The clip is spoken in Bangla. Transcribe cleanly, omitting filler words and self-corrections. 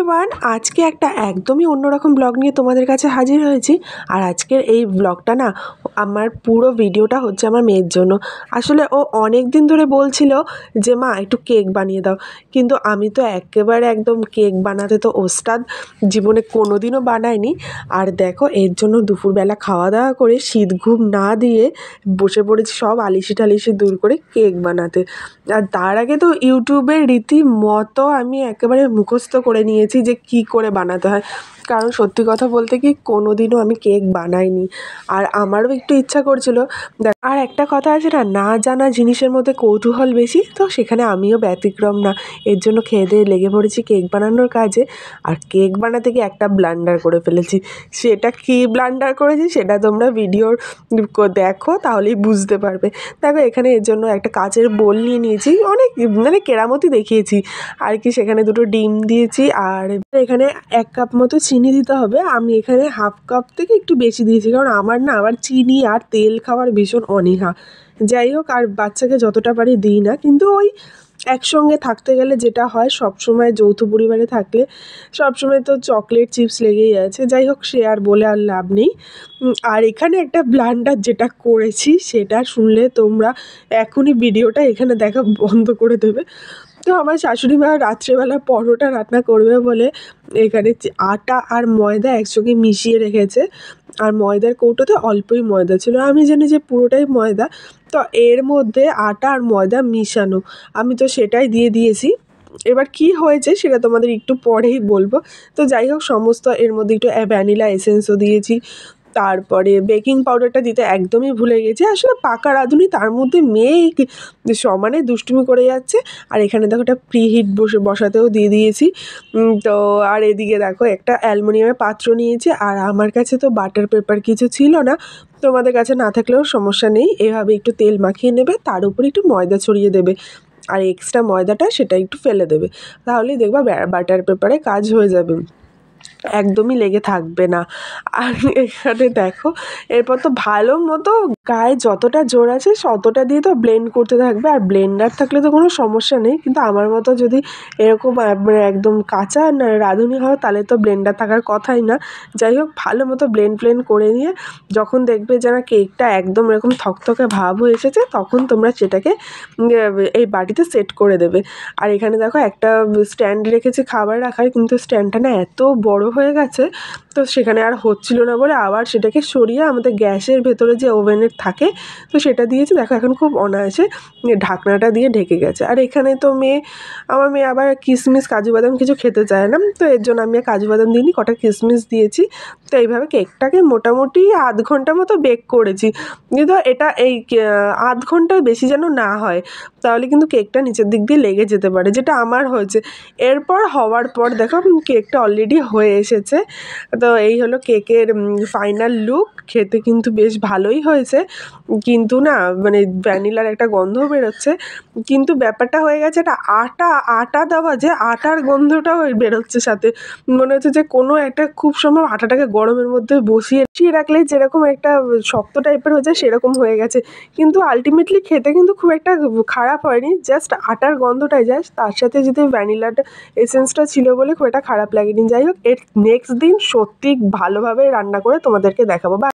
এভরিওয়ান, আজকে একটা একদমই অন্যরকম ব্লগ নিয়ে তোমাদের কাছে হাজির হয়েছি। আর আজকের এই ব্লগটা না, আমার পুরো ভিডিওটা হচ্ছে আমার মেয়ের জন্য। আসলে ও অনেক দিন ধরে বলছিল যে মা একটু কেক বানিয়ে দাও, কিন্তু আমি তো একেবারে একদম কেক বানাতে তো ওস্তাদ, জীবনে কোনো দিনও বানাইনি। আর দেখো, এর জন্য দুপুরবেলা খাওয়া দাওয়া করে শীত ঘুম না দিয়ে বসে পড়েছি সব আলিশি টালিশি দূর করে কেক বানাতে। আর তার আগে তো ইউটিউবের রীতিমতো আমি একেবারে মুখস্থ করে নিয়েছি যে কি করে বানাতে হয়, কারণ সত্যি কথা বলতে কি কোনো দিনও আমি কেক বানাইনি। আর আমারও একটু ইচ্ছা করছিল। আর একটা কথা আছে না, না জানা জিনিসের মধ্যে কৌতূহল বেশি, তো সেখানে আমিও ব্যতিক্রম না। এর জন্য খেয়ে দিয়ে লেগে পড়েছি কেক বানানোর কাজে। আর কেক বানাতে গিয়ে একটা ব্লান্ডার করে ফেলেছি। সেটা কী ব্লান্ডার করেছি সেটা তোমরা ভিডিওর দেখো, তাহলেই বুঝতে পারবে। দেখো, এখানে এর জন্য একটা কাচের বোল নিয়ে নিয়েছি, অনেক মানে কেরামতি দেখিয়েছি আর কি। সেখানে দুটো ডিম দিয়েছি, আর এখানে 1 কাপ মতো চিনি দিতে হবে। আমি এখানে হাফ কাপ থেকে একটু বেশি দিয়েছি, কারণ আমার চিনি আর তেল খাওয়ার ভীষণ অনীহা। যাই হোক, আর বাচ্চাকে যতটা পারি দিই না, কিন্তু ওই একসঙ্গে থাকতে গেলে যেটা হয়, সবসময় যৌথ পরিবারে থাকলে সবসময় তো চকলেট চিপস লেগেই আছে। যাই হোক, সে আর বলে আর লাভ নেই। আর এখানে একটা ব্লান্ডার যেটা করেছি সেটা শুনলে তোমরা এখনই ভিডিওটা এখানে দেখা বন্ধ করে দেবে। তো আমার শাশুড়ি মা রাত্রেবেলা পরোটা রান্না করবে বলে এখানে আটা আর ময়দা একসঙ্গে মিশিয়ে রেখেছে। আর ময়দার কৌটোতে অল্পই ময়দা ছিল, আমি জানি যে পুরোটাই ময়দা। তো এর মধ্যে আটা আর ময়দা মিশানো, আমি তো সেটাই দিয়ে দিয়েছি। এবার কি হয়েছে সেটা তোমাদের একটু পরেই বলবো। তো যাই হোক, সমস্ত এর মধ্যে একটু ভ্যানিলা এসেন্সও দিয়েছি। তারপরে বেকিং পাউডারটা দিতে একদমই ভুলে গেছি। আসলে পাকা রাঁধুনি, তার মধ্যে মেয়ে সমানে দুষ্টুমি করে যাচ্ছে। আর এখানে দেখো একটা প্রিহিট বসাতেও দিয়ে দিয়েছি। তো আর এদিকে দেখো একটা অ্যালুমিনিয়ামের পাত্র নিয়েছি। আর আমার কাছে তো বাটার পেপার কিছু ছিল না, তোমাদের কাছে না থাকলেও সমস্যা নেই। এভাবে একটু তেল মাখিয়ে নেবে, তার উপর একটু ময়দা ছড়িয়ে দেবে, আর এক্সট্রা ময়দাটা সেটা একটু ফেলে দেবে। তাহলেই দেখবা বাটার পেপারে কাজ হয়ে যাবে, একদমই লেগে থাকবে না। আর এখানে দেখো, এরপর তো ভালো মতো গায়ে যতটা জোর আছে ততটা দিয়ে তো ব্লেন্ড করতে থাকবে। আর ব্লেন্ডার থাকলে তো কোনো সমস্যা নেই, কিন্তু আমার মতো যদি এরকম মানে একদম কাঁচা না রাঁধুনি হয়, তাহলে তো ব্লেন্ডার থাকার কথাই না। যাই হোক, ভালো মতো ব্লেন্ড করে নিয়ে যখন দেখবে যেন কেকটা একদম এরকম থকথকে ভাব হয়ে এসেছে, তখন তোমরা সেটাকে এই বাটিতে সেট করে দেবে। আর এখানে দেখো একটা স্ট্যান্ড রেখেছি খাবার রাখার, কিন্তু স্ট্যান্ডটা না এত বড় হয়ে গেছে, তো সেখানে আর হচ্ছিল না বলে আবার সেটাকে সরিয়ে আমাদের গ্যাসের ভেতরে যে ওভেনের থাকে, তো সেটা দিয়েছি। দেখো, এখন খুব অনায়াসে ঢাকনাটা দিয়ে ঢেকে গেছে। আর এখানে তো আমার মেয়ে আবার কিশমিশ কাজু বাদাম কিছু খেতে চায় না, তো এর জন্য আমি আর কাজু বাদাম দিইনি, কটা কিশমিশ দিয়েছি। তো এইভাবে কেকটাকে মোটামুটি আধ ঘন্টা মতো বেক করেছি। কিন্তু এটা এই আধ ঘন্টার বেশি যেন না হয়, তাহলে কিন্তু কেকটা নিচের দিক দিয়ে লেগে যেতে পারে, যেটা আমার হয়েছে। এরপর হওয়ার পর দেখো কেকটা অলরেডি হয়ে এসেছে। তো এই হলো কেকের ফাইনাল লুক। খেতে কিন্তু বেশ ভালোই হয়েছে, কিন্তু না মানে ভ্যানিলার একটা গন্ধ বেরোচ্ছে। কিন্তু ব্যাপারটা হয়ে গেছে, এটা আটা দেওয়া, যে আটার গন্ধটাও বেরোচ্ছে সাথে। মনে হচ্ছে যে কোনো একটা খুব সম্ভব আটাটাকে গরমের মধ্যে বসিয়ে রাখলে যেরকম একটা শক্ত টাইপের হয়ে যায়, সেরকম হয়ে গেছে। কিন্তু আলটিমেটলি খেতে কিন্তু খুব একটা খারাপ হয়নি, জাস্ট আটার গন্ধটাই, জাস্ট তার সাথে যদি ভ্যানিলাটা এসেন্সটা ছিল বলে খুব একটা খারাপ লাগেনি। যাই হোক, এর নেক্সট দিন সত্যি ভালোভাবে রান্না করে তোমাদেরকে দেখাবো।